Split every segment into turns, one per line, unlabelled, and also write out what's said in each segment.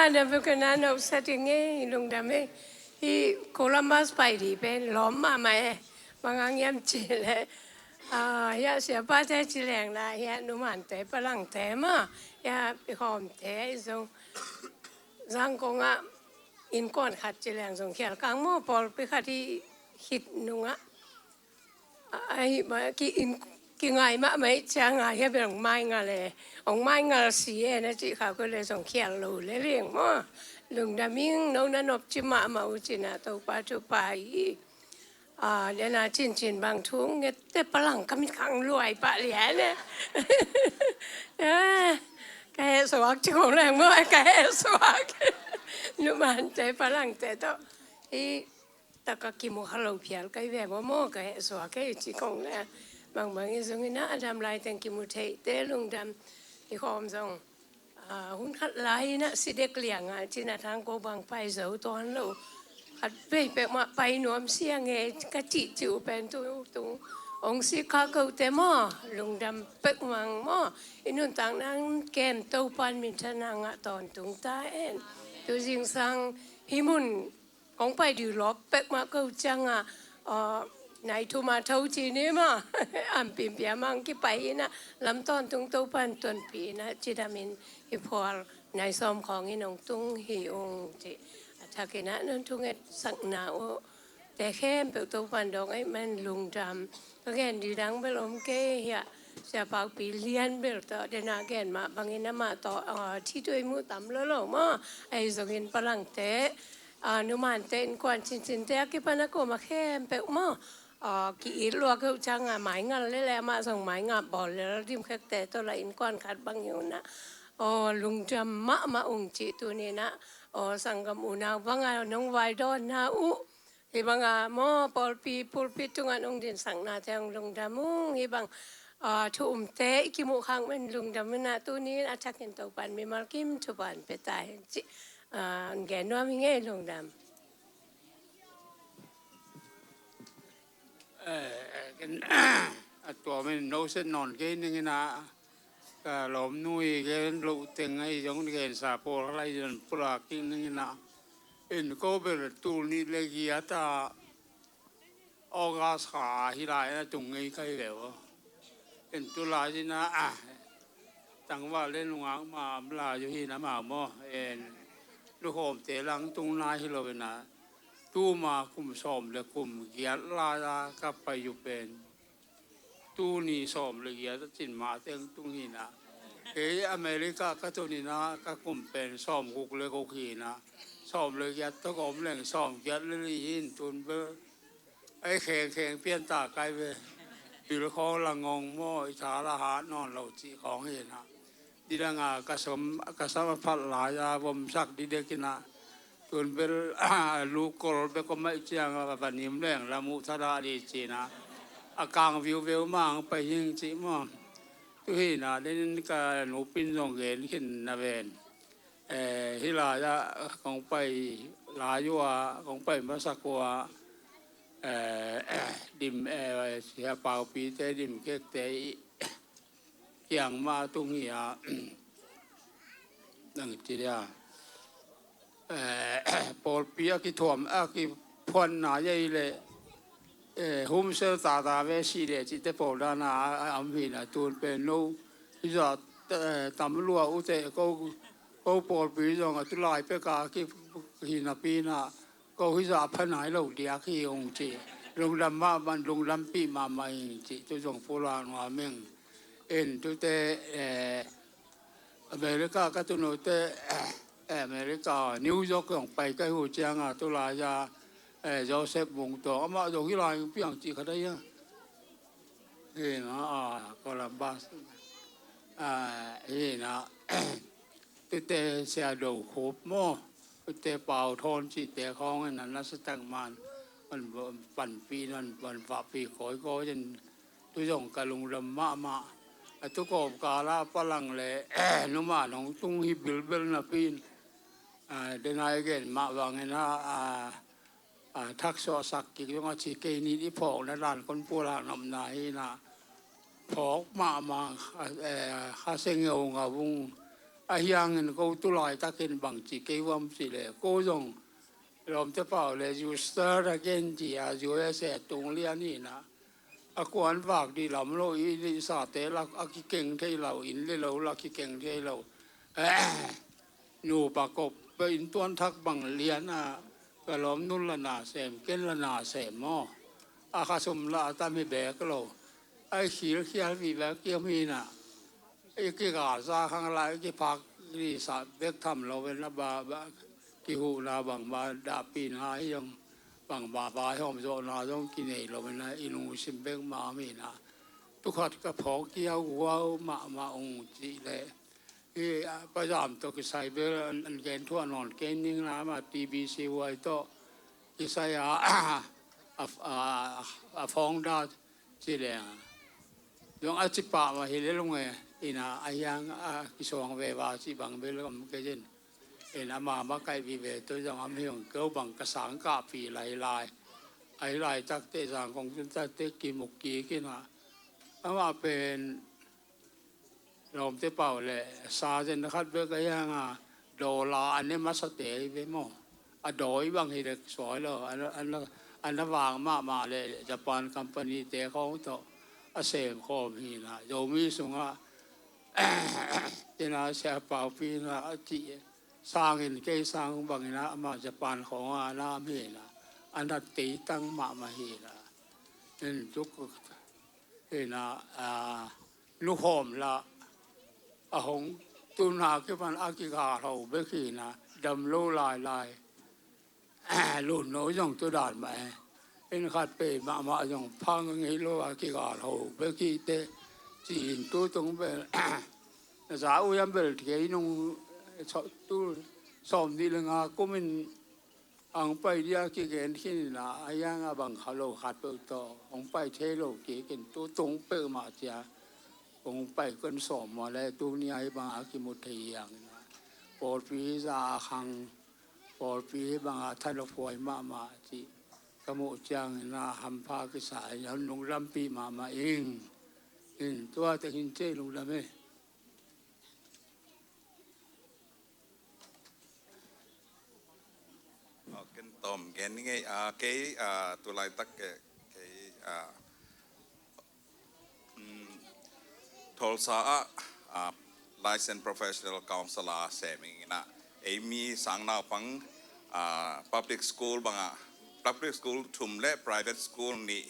ada berkenan settingnya lungdam hi Columbus pagi pe lom mai mangang cile ya siapa teh cileng lah ya numan teh pelang teh mah ya khawm teh zong zangkonga Innkuan khat cileng zong khial kang mo pol pe khati hit nunga ai ba ki ngai ma mai chang ai he beng mai nga le ong mai nga si e na chi kha ko le song khial lo le rieng mo lung da ming no na nop chi ma ma u chi na to pa chu pa i le na chin bang thung nge te palang kam khang luai pa le ne ka he swak chi ko le mo ka he swak nu man te palang te to i ta ka ki mo halo phial kai ve mo ka he swak ke chi kong le bangin Zomi na adam lai teng ki mutai te lungdam i khawm zong hun khat lai na sidek liang china thang ko bang pai zo ton lo khat pe ma pai nom siang e ka chi chu pen tu ong si kha ko te mo lungdam pek mang mo inun tang nang ken Topan min thanang ton tung ta en tu jing sang himun ong pai du lop pek ma ko chang này thu mà thâu chi nè mà am pim pia mang ki pai na lam ton tung Topan tuần pi na chi da min hi phol này som khong i nong tung hi ong chi tha ke na non tung et sak na o te khem pe Topan dong ai man lungdam again di dang belom ke ya sia pau pi lian bel to de na again ma bangin na ma to thi toi mu tam lo ma ai zongin palang te nu man te Innkuan chin te ki pana ko ma khem pe mo ki lua ko chang mai ngal le ma song mai nga bol le dim khek te to la Innkuan khat bang yu na lungdam ma ung chi tu ni na sangam una banga nong vai don na u hi banga mo pol pi tungan ong din sang na tang lungdam ung hi bang thu te ki mu khang men lungdam na tu ni athakin Topan mi mal kim Topan pe tai chi nge no mi nge lungdam
ตัวมันโน้ตนอนกินนี่นะก็หลอมนุ้ยแกนลูเต็งไอ้ยงแกนซาโปอะไรจนปลากินนี่นะเอ็นก็เป็นตูนี่เลยกีตาออกอาสาฮิลายนะจุงไงใครแล้วเอ็นตุลาจินะตั้งว่าเล่นงานมาลาอยู่ที่น้ำมาหม้อเอ็นลูกโฮมเตะหลังตรงนายที่เราเป็นนะตู้มาคุมสอมเลยคุมเกียร์ลากับไปอยู่เป็นตู้นี่สอมเลยเกียร์จินมาเต็งตรงนี้นะอเมริกาก็ตัวนี้นะก็คุมเป็นสอมกุกเลยกุกขีนะสอมเลยเกียร์ตะกอมแหล่งสอมเกียร์เลยยินตุนเบอร์ไอ้แข่งเปลี่ยนตาไกลไปอยู่ละครละงงหม้อชาละหานอนเราจีของเห็นนะดีดังกระสมพัดหลายาบมสักดีเด็กนะส่วนเป็นลูกกอลเป็นก็ไม่เจียงแบบนี้แรงละมุทราดีจีนะอากางวิวมากไปยิงจีมั่งทุกทีนะเล่นการหนูปิ้นส่งเงินขึ้นนาเวนฮิลาจะของไปลายัวของไปมาสักว่าดิมเสียเปล่าปีเตดิมเก๊กเตเกี่ยงมาตรงนี้นั่งจีเดียปอลปีกิถ่วมกิพวนหนาใหญ่เลยหุ่มเสือตาเวสีเลยจิตเตปอลด้านหน้าอัมพีนะตูนเป็นโน้ที่จะตำรัวอุเตก็ปอลปีจงตุลายเปกากิหินาปีนะก็ที่จะพันหายเราเดียขี้องจีลงลำมาบันลงลำปีมาไม่จีตัวจงโบราณว่าเมืองตัวเตอเมริกาก็ตัวโน้ตอเมริกานิวยอร์กของไปใกล้หัวเจียงตุลายาโจเซฟวงตัวมาตรงที่ลายเปียงจีเขาได้ยังนะโคลัมบัสนะตัวเตะเสียดูขบโม่ตัวเตะเป่าทอนจีเตะคล้องนั่นนัสตังมันปั่นปีนั่นปั่นฝ่าปีขอยก็จนตัวส่งกะลุงดำมาทุกคนกาลาพลังเลยนุ่มน้องตุ้งฮิบิลนะปีนเดินอะไรกันมาว่าไงนะทักษะสักกิจวัตรเกณีที่พอกในร้านคนโบราณนำนายนะพอกมาข้าเสียงเอางาบุง ayang ko tulay takin bang ci kewam ci le ko jong rom te pao le you start again ji a you se tung lia ni na a kwan vak di lam lo i di sa te la a ki keng thei lo in le lo la ki keng thei lo nu pa ko pe in tuan thak bang lian a ka lom nun la na sem ken la na sem mo a kha sum la ta mi be ko lo ai khil khial vi la ki mi naไอ้กี่กาซาข้างไรกี่พักนี่สัตว์เด็กทำเราเป็นนับบากี่หูนาบังบาดาปีนหายยังบังบาบาห้องโซนาต้องกินเองเราเป็นนะอินูซิมเบงมามีนะทุกขัดกระเพาะเกี่ยวหัวมาองจีเลยที่ประจำตัวกิใส่เบลอันเกณฑ์ทั่วนอนเกณฑ์ยิ่งนะมาทีบีซีไว้โตกิใส่ฟ้องได้จีเลยยังอาชีพป่ามาเห็นเลยลงไงอินาอายังกิสวงเววาสิบังเบลก็มันก็ยินอินามาไกลวิเวตัวจังอเมริกเกลบังกระสังกาปีลายไอ้ลายจากเตสังของจุนตาเตกิมุกีกินะอามาเป็นลมเตเป่าเลยซาเจนนัดเบลก็ยังดอลลาร์อันนี้มาสเตย์ไปมั่งดอยบางทีเด็กสวยเลยอันนั้นวางมาเลยญี่ปุ่นคอมพานีเตะเขาต่อเสมข้อมีนะโยมีสุงะที่น่าเสียเปล่าปีน่ะจีสร้างเห็นแก่สร้างบางนะมาจะปานของอาณาเมนะอันนั้นตีตั้งมาเฮนะนั่นทุกเห็นนะลูกหอมละหงตุนาคิดว่าอากิกาเราเบกีนะดำโลลายลุ่นน้อยอย่างตัวด่านมาเอ็นขัดเปมาอย่างพังงี้โลอากิกาเราเบกีเตจีนตัวตรงเป็นสาวยังเป็นที่นุ่งตัวสอมดีเลยงาก็มันอังไปเดียกเกณฑ์ที่นี่นะยังบังเขาโลขัดเปิดต่อของไปเทโลเกณฑ์ตัวตรงเปิดมาเจ้าของไปกันสอมมาแล้วตัวนี้ไอ้บางอากิมุทัยอย่างนะปอดปีซาคังปอดปีบางท่านฟอยมาจีกมุจังนะหัมพากิสายยันลงลำปีมาเองตัวแต่หินเจลงแล้วไหม
กันต้มแกนี่ไงเกยตัวลายตักเกยทอลซาlicense professional counselor เสมิงนะมีสังนาฟังpublic school บางpublic school ทุ่มและ private school นี่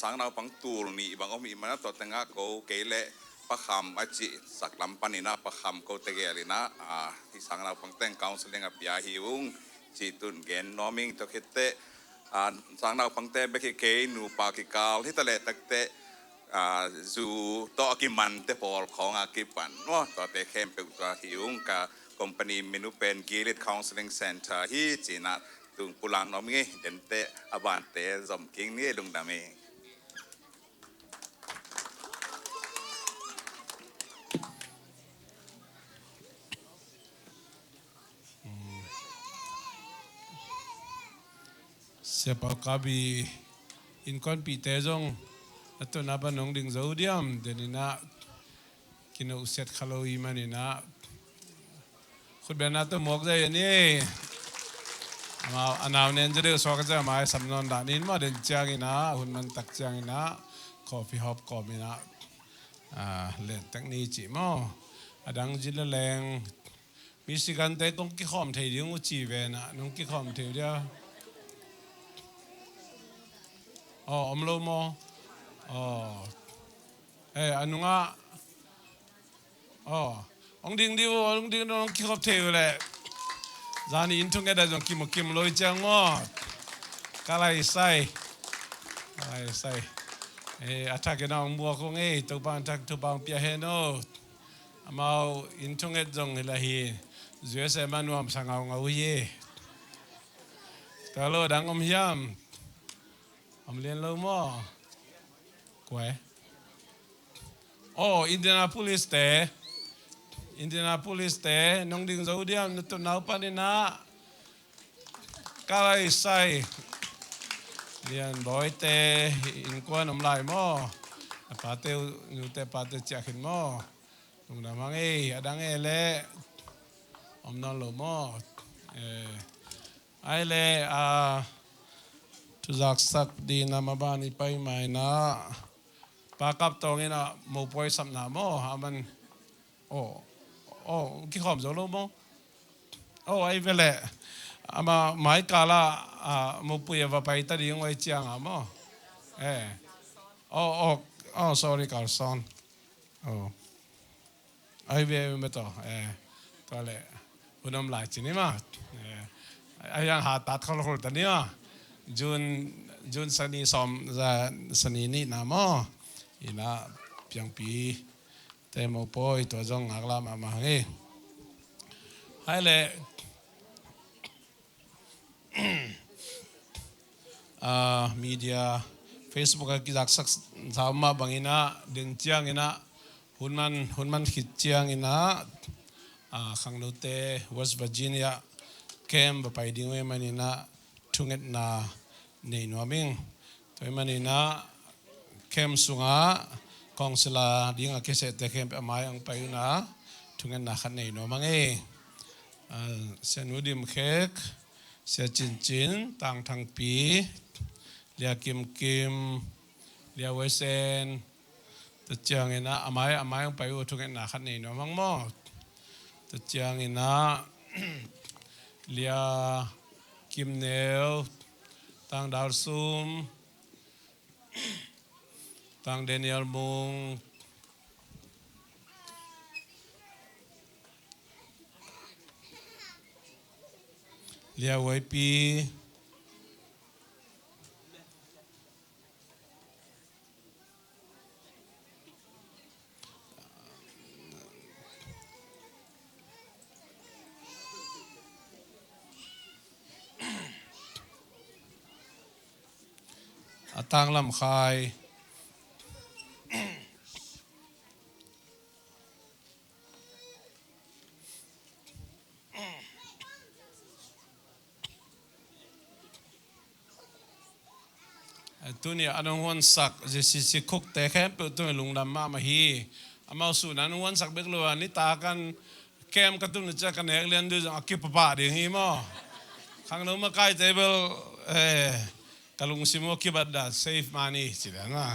สังนาฟังตูลนี่บางมีมันตัวตั้งก็เกยและประคำอาจิสักลำปันนี่นะประคำก็เตะเลยนะที่สังนาฟังแต่ง counseling กับยาหิวจีตุนเกนน้อมิงตัวคิดเตะสังนาฟังเตะเบกเกยนูปากิกาลที่ตะเลตักเตะจูโตอากิมันเตะพอลของอากิปันว่าตัวเตะเข้มเป็นตัวหิวกับคอมพานีเมนูเป็นกิลิตคาวน์ซิลิ่งเซ็นเตอร์ที่จีน่าตุงปุลังน้อมิงเดินเตะอาบันเตะซอมกิงนี่ลุงดามี
เสียปากาบีอินคอนปีเตจงตัวนับนองดิ่งโซเดียมเดนินะกินอุเซตคาโลอีมันนี่นะคุณเบนนาตัวหมกใจนี่มาอันนั้นเนี่ยจะเรียกสกัดจะมาสำนวนด่านินมาเดินจางนะหุ่นมันตักจางนะคอฟฟี่ฮอปก็มีนะเล่นตั้งนี้จีมั้งดังจิลแรงมีสิกันแต่ต้องกิขอมเทียงอุจีเวนะน้องกิขอมเทียเดียวอมโลโมอันนู้นองดิ่งดิวองดิ่งน้องคิดขอบเทวเลยจานี่อินทุงเกดจงคิมลอยจังวะกาลายไซอัฐกันน้องบัวคงตัวบางทักตัวบางเปียเฮโนมาอินทุงเกดจงเฮลาฮีเจ้าเสมานุมสังเอาเงาเย่ตลอดดังอมยามเรียนรู้มั้งกวยอินเดียนาโพลิสเตน้องดิ่งซาอุดิอานุตัวน้าปานินะกาลายไซเรียนบ่อยเตอินกวนอมไลมั้งปาเตนูเตปาเตเจ้าขึ้นมั้ง lungdam ang adang le non lo mo ai le tu zak sak di na mabani pai mai na pakap tong ina mo poi sam na mo haman ki khom zo lo mo ai vele ama mai kala mo pui va pai ta di ngoi chiang mo sorry Carlson ai ve me to to le unom lai chini ma ai yang ha tat khol khol ta ni ma jun sani som za sani ni na mo ina piang pi te mo poi to jong agla ma nge hai le media Facebook ki jak sak sama bangina ding chiang ina hunman khit chiang ina khangnote West Virginia kem ba pai ding we manina thunget na nei noming toy manina kem sunga kongsela ding a kese te kem amai ang pai na thunget na khan nei no mangi senudim khek se chin tang thang pi lia kim lia wesen ta chiang ina amai ang pai u thunget na khan nei no mang mo ta chiang ina lia kim neo tang dal sum tang Daniel mung lia wai pi tang lam khai tu ni anong wan sak si cook te khem pe tu lungdam ma hi amau su nan wan sak bek lo ni ta kan kem ka tu ni cha kan ek len du akip pa de hi mo khang no ma kai table kalung simo kibat da save money chida na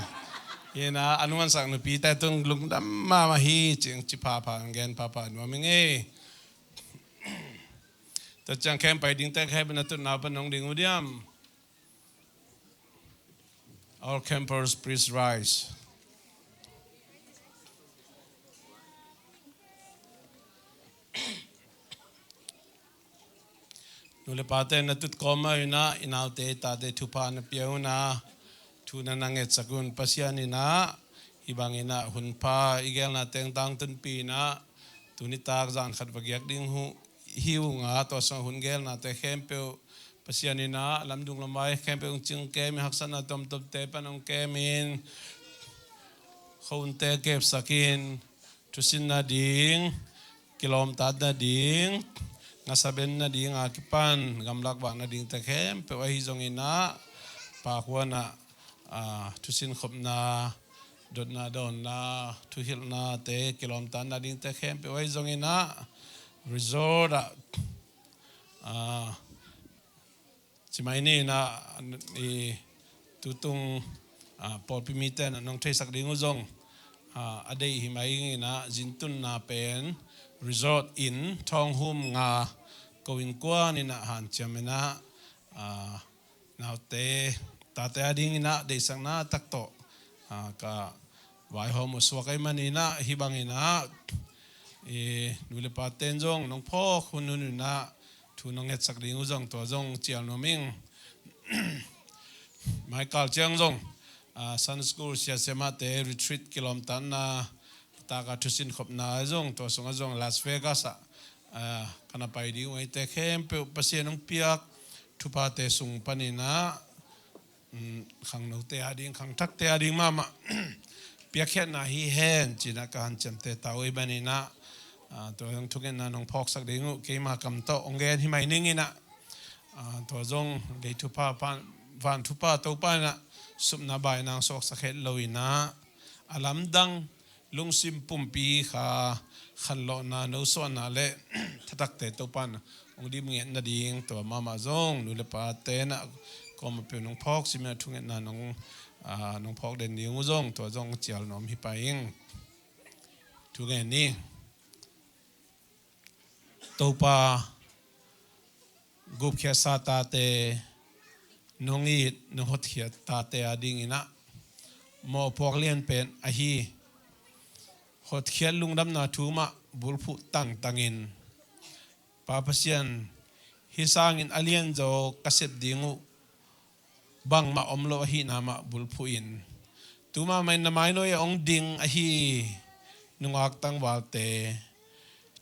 yena anuan sak no pi ta tung lungdam ma hi ching chi pa ngen pa no minge ta chang kem pai ding ta khem na tu na pa nong ding udiam our campers please rise nule pate na tut koma ina inaute ta de thupa na piauna thuna nanget sakun pasiani na ibangina hunpa igel na teng tang tun pi na tuni tak zan khat bagyak ding hu hiu nga to sa hun gel na te khempe pasiani na lamdung lamai khempe ung ching ke mi haksana tom te panong ke min khawm te kep sakin tusin na ding kilom ta na ding ngasaben na ding akipan gamlak ba na ding takhem pe wa hizong ina pa kwana tusin khop na dot na don na tu hil na te kilom tan na ding takhem pe wa hizong ina resort chimai ni na i tutung pol pimite na nong thai sak ding uzong adei himai ina jintun na pen resort in thong hum nga ko Innkuan ina han chamena naute tate ading ina de sang na takto ka vai hom uswakai manina hibangina nule paten jong nong phok hunun na thunong het sak ding uzong to jong chial noming Michael chang jong sun school sia sema te retreat kilom tan na taka tusin khop na jong to songa jong Las Vegas kana pai di wai te khem pe pasien ong piak thupa te sung panina khang no te ading khang thak te ading mama piakhet na hi hen china ka han chem te tawi banina to jong thugen na nong phok sak dingu ke ma kam to ongen hi mai ningina to jong le thupa van thupa to pa na sup na bai nang sok sakhet loina alam dang ลุงซิมปุ่มปีขาขันโลนาโนสวนาเละทักเตโตปันองดีมึงเงินนาดิงตัวมามาจงนูเลปาเตนะก็มาเป็นน้องพอกสิเมทุงเงินนาน้องพอกเดนนิวจงตัวจงเจียลน้อมฮิปายิงทุกเงินนี้ตัวปากุบเขียสาตาเตน้องอีน้องหดเขียตาเตอดิ่งอินะมอพอกเลียนเป็นอหีหดเขียลุงดำนาทูมาบุลพุdinginปาปเสียนฮิสางอินอเลียนโจกษตรดิงูบังมาอมโลอหีนามาบุลพุอินตูมาไม่นามายโนยองดิงอหีนุงอักตังวาลเต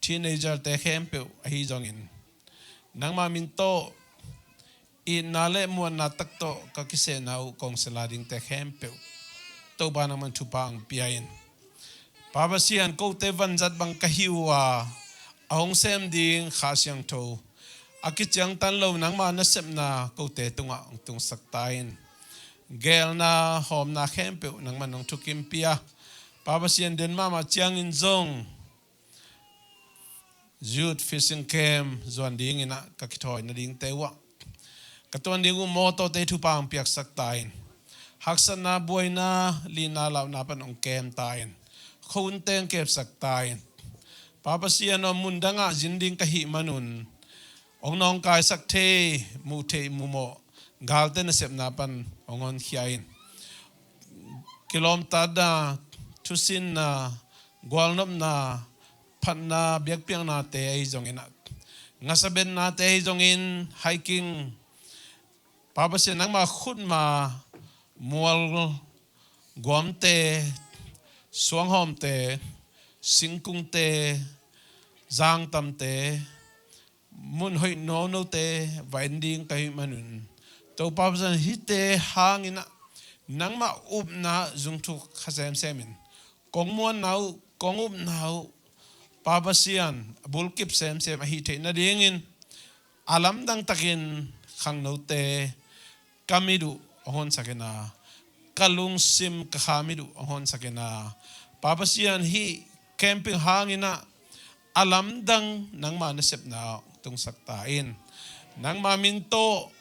ทีเนเจอร์เตเข้มเปออหีจงอินนังมามินโตอินนาเลมวนนาตักโตก็คิเสนาอุกองสลาดิงเตเข้มเปอตัวบานามันทุปังปีอินปาบเสียนกูเตวันจัดบังกะฮิวาองเซมดิงข้าเสียงโตอากิจังตันโลนังมาเนเซมนากูเตตุงะตุงสักตายนเกลนาหอมนาเข้มเปอนังมันนองทุกิมเปียปาบเสียนเดินมาเจียงอินซงจูดฟิชซิงเคมจวนดิงอินะกะคิทอยนาดิงเตวะกะตัวนดิงอุโมโตเตทุปังเปียกสักตายนหักษณาบวยนาลีนาลาวนาปันองเกมตายนคุณเตงเก็บสักตายปาปเสียนอมุนดังจินดิงกะหิมนุนองน้องกายสักเทมูเทมูโมกาลเตนเสพนาปันองอนขียนกิโลมตาดาทุสินนากวลนบนาพันนาเบียกเปียงนาเตไอจงอินักงัสเบนนาเตไอจงอินไฮกิ้งปาปเสียนังมาขุดมามัวกวมเตสวงหอมเตสิงกุงเตจางตำเตมุนหอยโนโนเตวันดิงกะหิมนุนตัวปาปเสียฮิเตหางอินะนังมาอุบนาจุงทุกขเซมเซมินกงมวนนาวกงอุบนาวปาปเสียนบุลกิบเซมเซมฮิเตนาดิงินอาลัมดังตะกินขังโนเตกามิดุหอนสักนาkalung sim kahamidu ahon sakena papasian hi camping hangina alam dang nang manasep na tung saktain nang maminto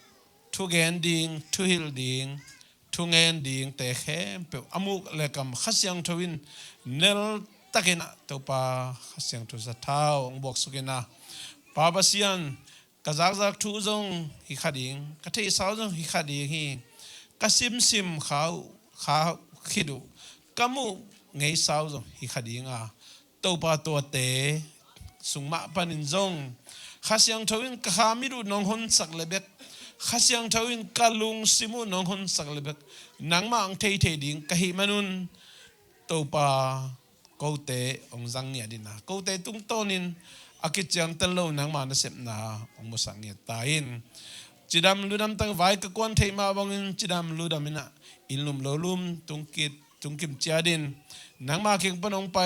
thugen ding thuhil ding thungen ding te khem pe amuk lekam khasyang thawin nel takena topa khasyang thu sa thau ong bok sukena papasian kazak zak thu zong hi khading kathei saw zong hi khading hi kasim sim khauขาคิดูกามูไงสาวจงฮิคดีงาตัวปาตัวเตสุงมาปนินจงข้าเสียงทวินข้ามิดูน้องคนสักเลเบกข้าเสียงทวินกาลุงซิมูน้องคนสักเลเบกนังมาอังเทเทดิงกะฮิมานุนตัวปากูเตองจังเนียดินะกูเตตุงโตนินอากิจังตันโลนังมาเนเซมนาองมุสังเนียตายินจิดามลูดามตั้งไว้กะกวนเทมาบังอินจิดามลูดามินะอินลุมโลลุมตุงกิมเจียดินนังมาเข่งปนองไป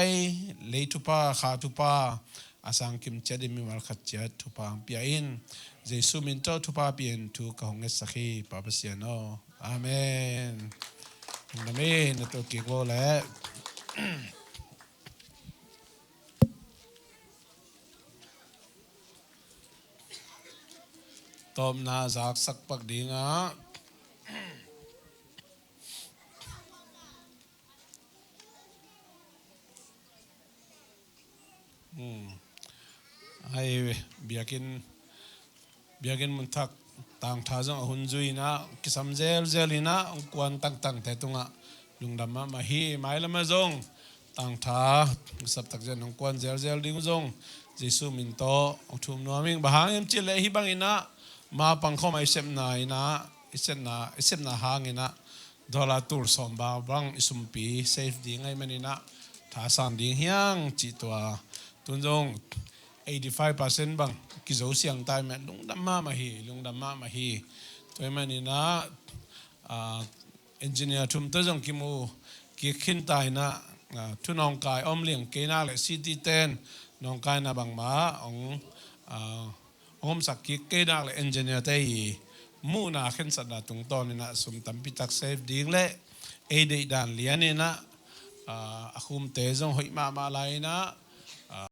เลทุปาขาทุปาอาสังกิมเจียดินมีวัลขัดเจียทุปาเปียอินเจสุมินโตทุปาเปียนทุกของเอสกีปาปเสียโนอาเมนอาเมนตัวกิโกแลตอมนาจากสักปักดีงาไอ้เบียกินมันทักต่างท่าจังหุ่นจุยนะกิสามเจลินะกวนตั้งแต่ตรงอ่ะลุงดำมาฮีไม่ละมาจงต่างท่าสับตักเจนกวนเจลดิ้งจงจิสุมินโตทุ่มนัวมิงบางยังจิเลฮิบังอินะมาปังข้อมาอิเซมนาอินะอิเซมนาหางอินะดอลลาร์ตูร์สอมบาบังอิสุมปีเซฟดิ้งไอ้มันอินะท่าสังดิ้งยังจิตัวตุนจง85% บังกิโซเสียงตายแม่ลุงดำมาฮีตัวมันนี่นะเอนจิเนียร์ทุ่มตัวจงกิมูกิขึ้นตายนะทุนองกายอมเลี้ยงเกน่าเลยซิตี้10นองกายนะบังมาองสักกิเกน่าเลยเอนจิเนียร์เตยมูนาขึ้นสัตว์ตุงตอนนี่นะสมตั้มพิทักษ์เซฟดิ้งเละเอเดดันเลียนี่นะ อาคุมเตจงหอยมาลายนะ